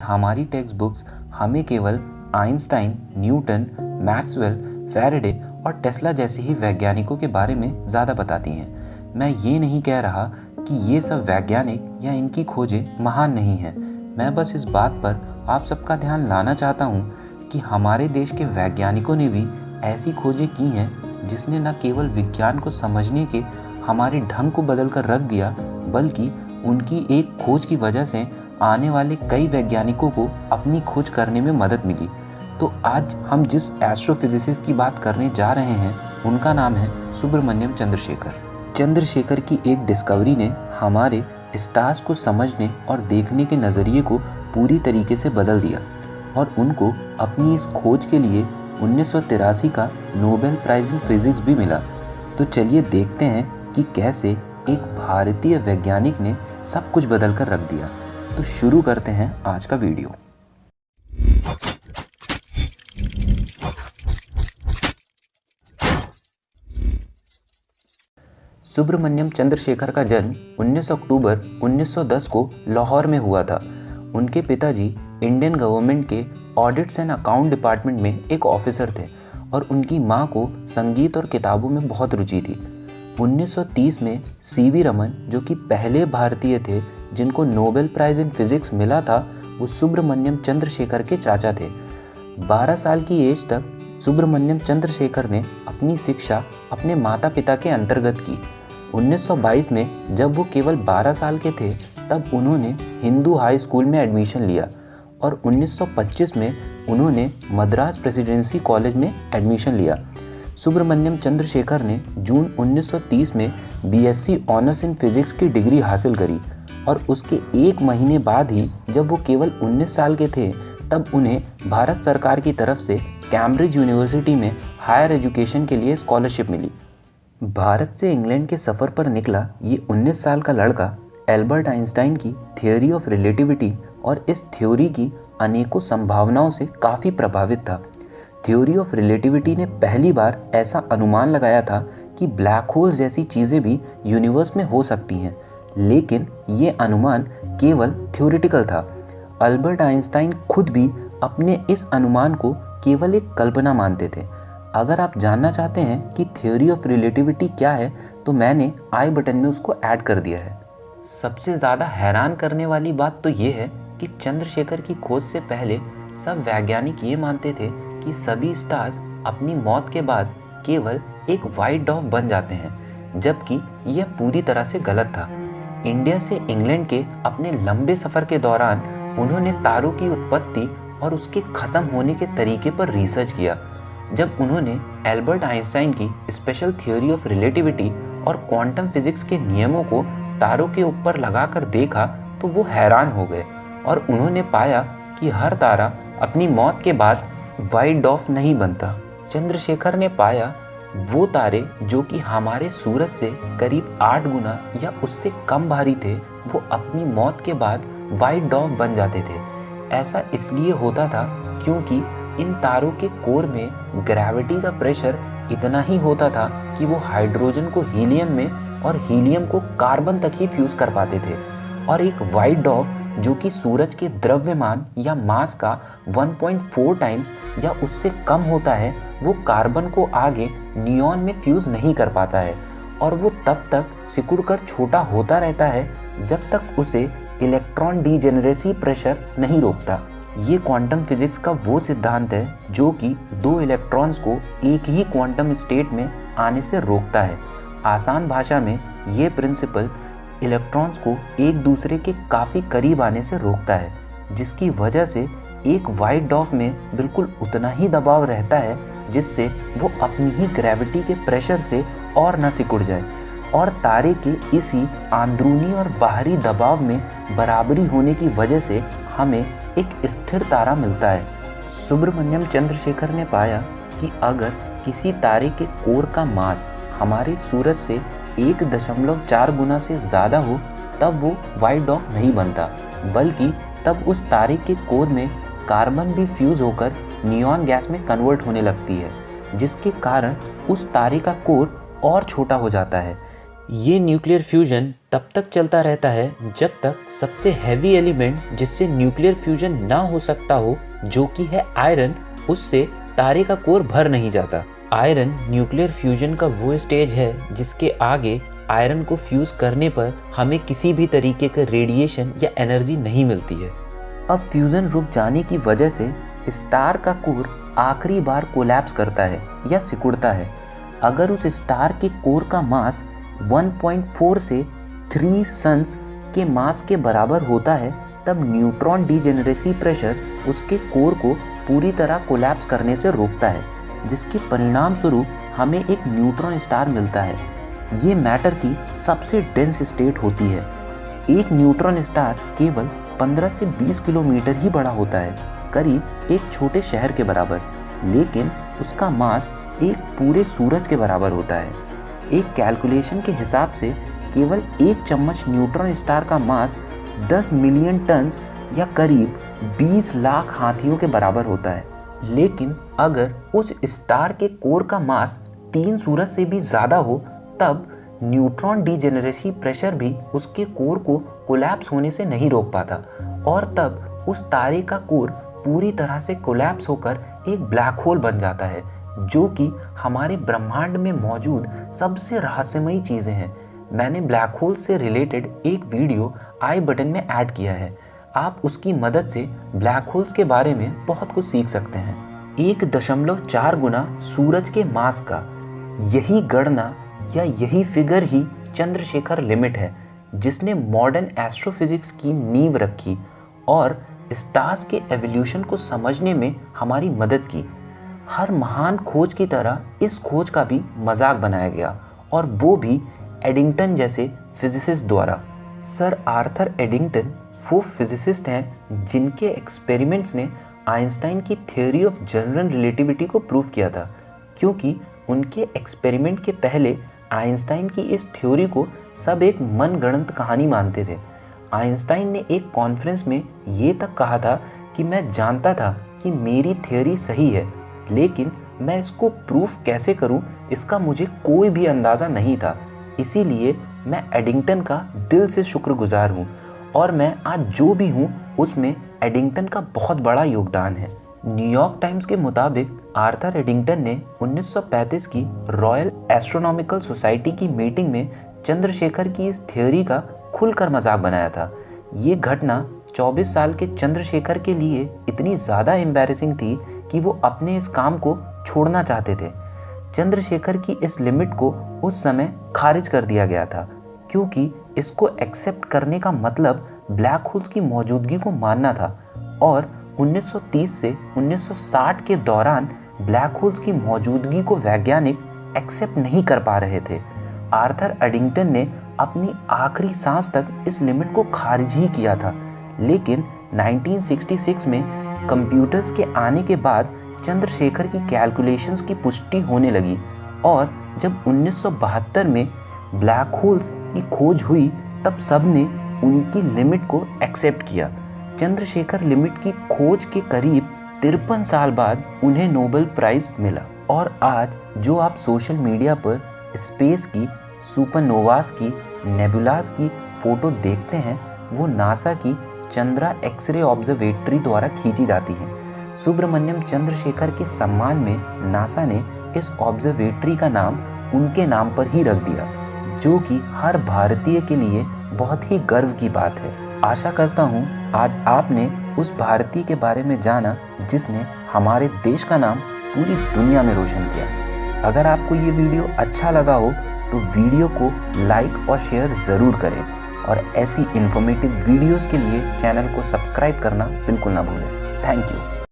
हमारी text books हमें केवल आइंस्टाइन, न्यूटन, मैक्सवेल, फैराडे और टेस्ला जैसे ही वैज्ञानिकों के बारे में ज़्यादा बताती हैं। मैं ये नहीं कह रहा कि ये सब वैज्ञानिक या इनकी खोजें महान नहीं हैं। मैं बस इस बात पर आप सबका ध्यान लाना चाहता हूँ कि हमारे देश के वैज्ञानिकों ने भी ऐसी खोजें की हैं जिसने न केवल विज्ञान को समझने के हमारे ढंग को बदल कर रख दिया, बल्कि उनकी एक खोज की वजह से आने वाले कई वैज्ञानिकों को अपनी खोज करने में मदद मिली। तो आज हम जिस एस्ट्रोफिजिसिस्ट की बात करने जा रहे हैं उनका नाम है सुब्रमण्यम चंद्रशेखर। चंद्रशेखर की एक डिस्कवरी ने हमारे स्टार्स को समझने और देखने के नज़रिए को पूरी तरीके से बदल दिया और उनको अपनी इस खोज के लिए 1983 का नोबेल प्राइज़ इन फिजिक्स भी मिला। तो चलिए देखते हैं कि कैसे एक भारतीय वैज्ञानिक ने सब कुछ बदल कर रख दिया। तो शुरू करते हैं आज का वीडियो। सुब्रमण्यम चंद्रशेखर का जन्म 19 अक्टूबर 1910 को लाहौर में हुआ था। उनके पिताजी इंडियन गवर्नमेंट के ऑडिट्स एंड अकाउंट डिपार्टमेंट में एक ऑफिसर थे और उनकी मां को संगीत और किताबों में बहुत रुचि थी। 1930 में सीवी रमन, जो कि पहले भारतीय थे जिनको नोबेल प्राइज़ इन फिजिक्स मिला था, वो सुब्रमण्यम चंद्रशेखर के चाचा थे। 12 साल की एज तक सुब्रमण्यम चंद्रशेखर ने अपनी शिक्षा अपने माता पिता के अंतर्गत की। 1922 में जब वो केवल 12 साल के थे तब उन्होंने हिंदू हाई स्कूल में एडमिशन लिया और 1925 में उन्होंने मद्रास प्रेसिडेंसी कॉलेज में एडमिशन लिया। सुब्रमण्यम चंद्रशेखर ने जून 1930 में बीएससी ऑनर्स इन फिजिक्स की डिग्री हासिल करी और उसके एक महीने बाद ही जब वो केवल 19 साल के थे तब उन्हें भारत सरकार की तरफ से कैम्ब्रिज यूनिवर्सिटी में हायर एजुकेशन के लिए स्कॉलरशिप मिली। भारत से इंग्लैंड के सफ़र पर निकला ये 19 साल का लड़का एल्बर्ट आइंस्टाइन की थ्योरी ऑफ रिलेटिविटी और इस थ्योरी की अनेकों संभावनाओं से काफ़ी प्रभावित था। थ्योरी ऑफ रिलेटिविटी ने पहली बार ऐसा अनुमान लगाया था कि ब्लैक होल्स जैसी चीज़ें भी यूनिवर्स में हो सकती हैं, लेकिन ये अनुमान केवल थ्योरेटिकल था। अल्बर्ट आइंस्टाइन खुद भी अपने इस अनुमान को केवल एक कल्पना मानते थे। अगर आप जानना चाहते हैं कि थ्योरी ऑफ रिलेटिविटी क्या है तो मैंने आई बटन में उसको ऐड कर दिया है। सबसे ज़्यादा हैरान करने वाली बात तो ये है कि चंद्रशेखर की खोज से पहले सब वैज्ञानिक ये मानते थे कि सभी स्टार्स अपनी मौत के बाद केवल एक वाइट डॉर्फ बन जाते हैं, जबकि यह पूरी तरह से गलत था। इंडिया से इंग्लैंड के अपने लंबे सफ़र के दौरान उन्होंने तारों की उत्पत्ति और उसके ख़त्म होने के तरीके पर रिसर्च किया। जब उन्होंने एल्बर्ट आइंस्टाइन की स्पेशल थ्योरी ऑफ रिलेटिविटी और क्वांटम फिजिक्स के नियमों को तारों के ऊपर लगाकर देखा तो वो हैरान हो गए और उन्होंने पाया कि हर तारा अपनी मौत के बाद वाइट डॉर्फ नहीं बनता। चंद्रशेखर ने पाया वो तारे जो कि हमारे सूरज से करीब 8 गुना या उससे कम भारी थे, वो अपनी मौत के बाद वाइट डॉर्फ बन जाते थे। ऐसा इसलिए होता था क्योंकि इन तारों के कोर में ग्रेविटी का प्रेशर इतना ही होता था कि वो हाइड्रोजन को हीलियम में और हीलियम को कार्बन तक ही फ्यूज कर पाते थे। और एक वाइट डॉर्फ जो कि सूरज के द्रव्यमान या मास का 1.4 टाइम्स या उससे कम होता है, वो कार्बन को आगे नियॉन में फ्यूज नहीं कर पाता है और वो तब तक सिकुड़कर छोटा होता रहता है जब तक उसे इलेक्ट्रॉन डीजेनरेसी प्रेशर नहीं रोकता। ये क्वांटम फिजिक्स का वो सिद्धांत है जो कि 2 इलेक्ट्रॉन्स को एक ही क्वांटम स्टेट में आने से रोकता है। आसान भाषा में ये प्रिंसिपल इलेक्ट्रॉन्स को एक दूसरे के काफ़ी करीब आने से रोकता है, जिसकी वजह से एक वाइट डॉर्फ में बिल्कुल उतना ही दबाव रहता है जिससे वो अपनी ही ग्रेविटी के प्रेशर से और न सिकुड़ जाए और तारे के इसी अंदरूनी और बाहरी दबाव में बराबरी होने की वजह से हमें एक स्थिर तारा मिलता है। सुब्रमण्यम चंद्रशेखर ने पाया कि अगर किसी तारे के कोर का मास हमारे सूरज से 1.4 गुना से ज़्यादा हो तब वो वाइट डॉर्फ नहीं बनता, बल्कि तब उस तारे के कोर में कार्बन भी फ्यूज होकर नियॉन गैस में कन्वर्ट होने लगती है, जिसके कारण उस तारे का कोर और छोटा हो जाता है। ये न्यूक्लियर फ्यूजन तब तक चलता रहता है जब तक सबसे हैवी एलिमेंट जिससे न्यूक्लियर फ्यूजन ना हो सकता हो, जो कि है आयरन, उससे तारे का कोर भर नहीं जाता। आयरन न्यूक्लियर फ्यूजन का वो स्टेज है जिसके आगे आयरन को फ्यूज करने पर हमें किसी भी तरीके का रेडिएशन या एनर्जी नहीं मिलती है। अब फ्यूजन रुक जाने की वजह से स्टार का कोर आखिरी बार कोलैप्स करता है या सिकुड़ता है। अगर उस स्टार के कोर का मास 1.4 से 3 सन्स के मास के बराबर होता है, तब न्यूट्रॉन डीजेनरेसी प्रेशर उसके कोर को पूरी तरह कोलैप्स करने से रोकता है, जिसके परिणाम स्वरूप हमें एक न्यूट्रॉन स्टार मिलता है। ये मैटर की सबसे डेंस स्टेट होती है। एक न्यूट्रॉन स्टार केवल 15 से 20 किलोमीटर ही बड़ा होता है, करीब एक छोटे शहर के बराबर, लेकिन उसका मास एक पूरे सूरज के बराबर होता है। एक कैलकुलेशन के हिसाब से केवल एक चम्मच न्यूट्रॉन स्टार का मास 10 मिलियन टन्स या करीब 20 लाख हाथियों के बराबर होता है। लेकिन अगर उस स्टार के कोर का मास 3 सूरज से भी ज़्यादा हो, तब न्यूट्रॉन डीजेनरेसी प्रेशर भी उसके कोर को कोलैप्स होने से नहीं रोक पाता, और तब उस तारे का कोर पूरी तरह से कोलैप्स होकर एक ब्लैक होल बन जाता है, जो कि हमारे ब्रह्मांड में मौजूद सबसे रहस्यमयी चीज़ें हैं। मैंने ब्लैक होल से रिलेटेड एक वीडियो आई बटन में ऐड किया है। आप उसकी मदद से ब्लैक होल्स के बारे में बहुत कुछ सीख सकते हैं। 1.4 गुना सूरज के मास का यही गणना या यही फिगर ही चंद्रशेखर लिमिट है, जिसने मॉडर्न एस्ट्रोफिजिक्स की नींव रखी और स्टार्स के एवोल्यूशन को समझने में हमारी मदद की। हर महान खोज की तरह इस खोज का भी मजाक बनाया गया, और वो भी एडिंगटन जैसे फिजिसिस्ट द्वारा। सर आर्थर एडिंगटन वो फिजिसिस्ट हैं जिनके एक्सपेरिमेंट्स ने आइंस्टाइन की थ्योरी ऑफ जनरल रिलेटिविटी को प्रूव किया था, क्योंकि उनके एक्सपेरिमेंट के पहले आइंस्टाइन की इस थ्योरी को सब एक मनगढ़ंत कहानी मानते थे। आइंस्टाइन ने एक कॉन्फ्रेंस में ये तक कहा था कि मैं जानता था कि मेरी थ्योरी सही है, लेकिन मैं इसको प्रूफ कैसे करूं, इसका मुझे कोई भी अंदाज़ा नहीं था। इसीलिए मैं एडिंगटन का दिल से शुक्रगुजार हूं, और मैं आज जो भी हूं उसमें एडिंगटन का बहुत बड़ा योगदान है। न्यूयॉर्क टाइम्स के मुताबिक आर्थर एडिंगटन ने 1935 की रॉयल एस्ट्रोनॉमिकल सोसाइटी की मीटिंग में चंद्रशेखर की इस थ्योरी का खुलकर मजाक बनाया था। ये घटना 24 साल के चंद्रशेखर के लिए इतनी ज़्यादा एम्बैरेसिंग थी कि वो अपने इस काम को छोड़ना चाहते थे। चंद्रशेखर की इस लिमिट को उस समय खारिज कर दिया गया था, क्योंकि इसको एक्सेप्ट करने का मतलब ब्लैक होल्स की मौजूदगी को मानना था, और 1930 से 1960 के दौरान ब्लैक होल्स की मौजूदगी को वैज्ञानिक एक्सेप्ट नहीं कर पा रहे थे। आर्थर एडिंगटन ने अपनी आखिरी सांस तक इस लिमिट को खारिज ही किया था, लेकिन 1966 में कंप्यूटर्स के आने के बाद चंद्रशेखर की कैलकुलेशंस की पुष्टि होने लगी, और जब 1972 में ब्लैक होल्स की खोज हुई, तब सबने उनकी लिमिट को एक्सेप्ट किया। चंद्रशेखर लिमिट की खोज के करीब 53 साल बाद उन्हें नोबेल प्राइज मिला, और आज जो आप सोशल मीडिया पर स्पेस की, सुपरनोवास की, नेबुलास की फ़ोटो देखते हैं, वो नासा की चंद्रा एक्सरे ऑब्जर्वेटरी द्वारा खींची जाती हैं। सुब्रमण्यम चंद्रशेखर के सम्मान में नासा ने इस ऑब्जर्वेटरी का नाम उनके नाम पर ही रख दिया, जो कि हर भारतीय के लिए बहुत ही गर्व की बात है। आशा करता हूँ आज आपने उस भारतीय के बारे में जाना जिसने हमारे देश का नाम पूरी दुनिया में रोशन किया। अगर आपको ये वीडियो अच्छा लगा हो तो वीडियो को लाइक और शेयर ज़रूर करें, और ऐसी इन्फॉर्मेटिव वीडियोस के लिए चैनल को सब्सक्राइब करना बिल्कुल ना भूलें। Thank you.